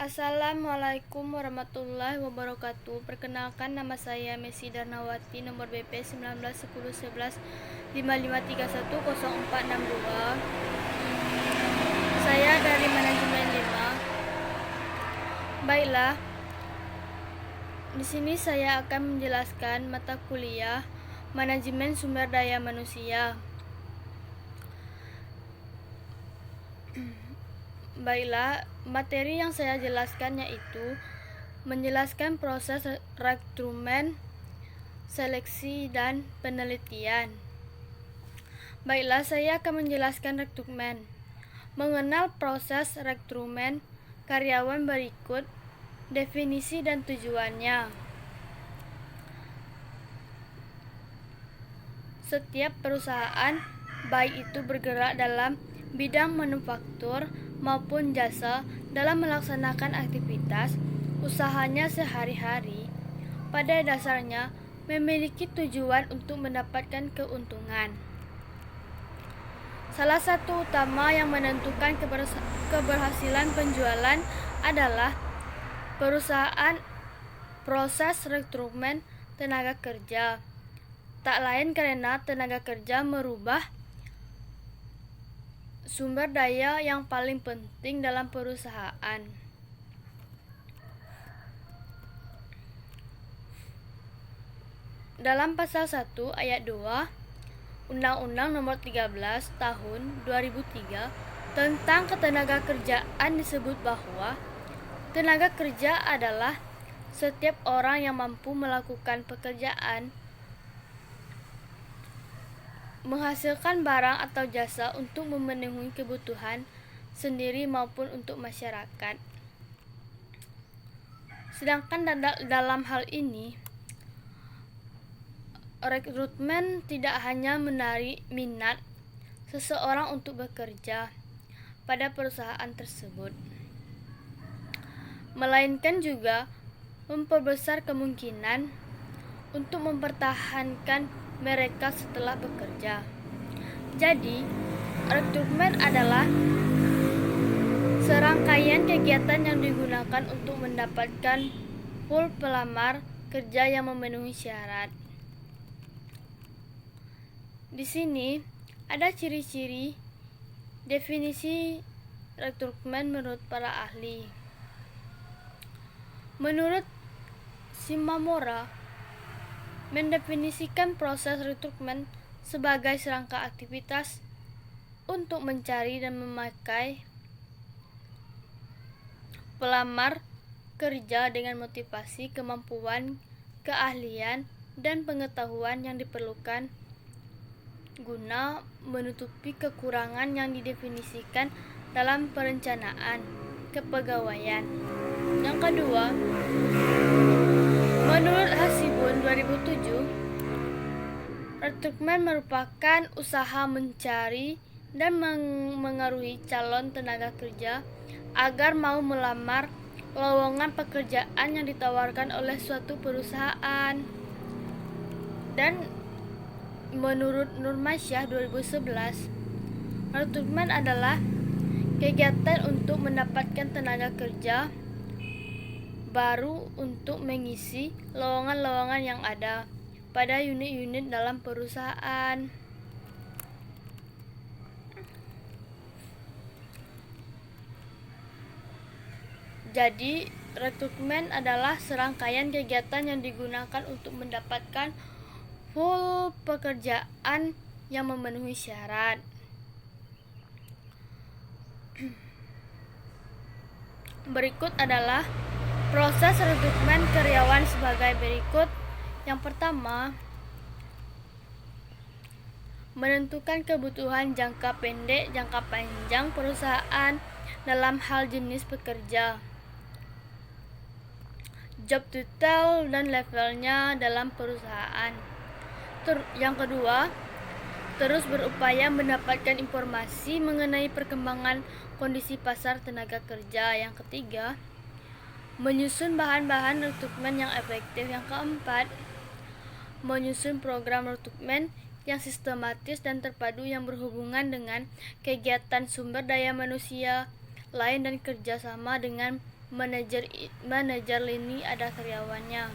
Assalamualaikum warahmatullahi wabarakatuh. Perkenalkan, nama saya Messi Darnawati, nomor BP 19101155310462. Saya dari manajemen 5. Baiklah, di sini saya akan menjelaskan mata kuliah Manajemen Sumber Daya Manusia. Baiklah, materi yang saya jelaskan yaitu menjelaskan proses rekrutmen, seleksi, dan penelitian. Baiklah, saya akan menjelaskan rekrutmen. Mengenal proses rekrutmen karyawan berikut definisi dan tujuannya. Setiap perusahaan, baik itu bergerak dalam bidang manufaktur maupun jasa, dalam melaksanakan aktivitas usahanya sehari-hari, pada dasarnya memiliki tujuan untuk mendapatkan keuntungan. Salah satu utama yang menentukan keberhasilan penjualan adalah proses rekrutmen tenaga kerja. Tak lain karena tenaga kerja merubah sumber daya yang paling penting dalam perusahaan. Dalam pasal 1 ayat 2 Undang-Undang Nomor 13 Tahun 2003 tentang Ketenagakerjaan disebut bahwa tenaga kerja adalah setiap orang yang mampu melakukan pekerjaan, menghasilkan barang atau jasa untuk memenuhi kebutuhan sendiri maupun untuk masyarakat. Sedangkan dalam hal ini, rekrutmen tidak hanya menarik minat seseorang untuk bekerja pada perusahaan tersebut, melainkan juga memperbesar kemungkinan untuk mempertahankan mereka setelah bekerja. Jadi, rekrutmen adalah serangkaian kegiatan yang digunakan untuk mendapatkan full pelamar kerja yang memenuhi syarat. Di sini ada ciri-ciri definisi rekrutmen menurut para ahli. Menurut Shimamura, mendefinisikan proses rekrutmen sebagai serangka aktivitas untuk mencari dan memakai pelamar kerja dengan motivasi, kemampuan, keahlian, dan pengetahuan yang diperlukan guna menutupi kekurangan yang didefinisikan dalam perencanaan kepegawaian. Yang kedua, menurut Hasibun 2007, rekrutmen merupakan usaha mencari dan mengaruhi calon tenaga kerja agar mau melamar lowongan pekerjaan yang ditawarkan oleh suatu perusahaan. Dan menurut Nurmansyah 2011, rekrutmen adalah kegiatan untuk mendapatkan tenaga kerja baru untuk mengisi lowongan-lowongan yang ada pada unit-unit dalam perusahaan. Jadi, rekrutmen adalah serangkaian kegiatan yang digunakan untuk mendapatkan full pekerjaan yang memenuhi syarat. Berikut adalah proses rekrutmen karyawan sebagai berikut. Yang pertama, menentukan kebutuhan jangka pendek, jangka panjang perusahaan dalam hal jenis pekerja, job title dan levelnya dalam perusahaan. Yang kedua, terus berupaya mendapatkan informasi mengenai perkembangan kondisi pasar tenaga kerja. Yang ketiga, menyusun bahan-bahan rekrutmen yang efektif. Yang keempat, menyusun program rekrutmen yang sistematis dan terpadu yang berhubungan dengan kegiatan sumber daya manusia lain dan kerjasama dengan manajer lini ada karyawannya.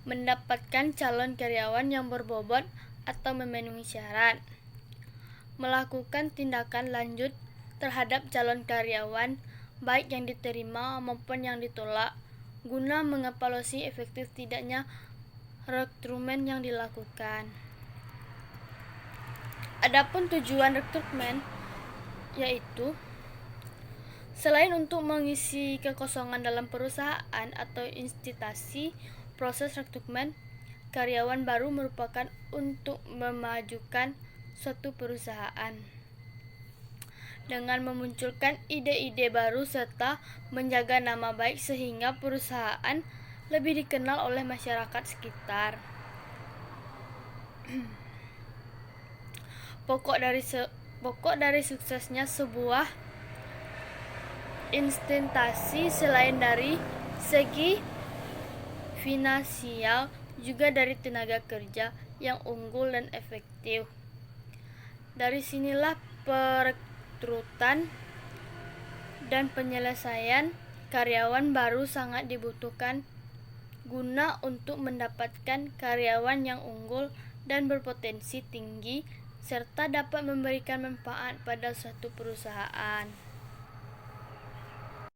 Mendapatkan calon karyawan yang berbobot atau memenuhi syarat. Melakukan tindakan lanjut terhadap calon karyawan, baik yang diterima maupun yang ditolak, guna mengevaluasi efektif tidaknya rekrutmen yang dilakukan. Adapun tujuan rekrutmen yaitu selain untuk mengisi kekosongan dalam perusahaan atau institusi, proses rekrutmen karyawan baru merupakan untuk memajukan suatu perusahaan dengan memunculkan ide-ide baru serta menjaga nama baik sehingga perusahaan lebih dikenal oleh masyarakat sekitar. Pokok dari suksesnya sebuah institusi selain dari segi finansial juga dari tenaga kerja yang unggul dan efektif. Dari sinilah perekrutan dan penyelesaian karyawan baru sangat dibutuhkan guna untuk mendapatkan karyawan yang unggul dan berpotensi tinggi serta dapat memberikan manfaat pada suatu perusahaan.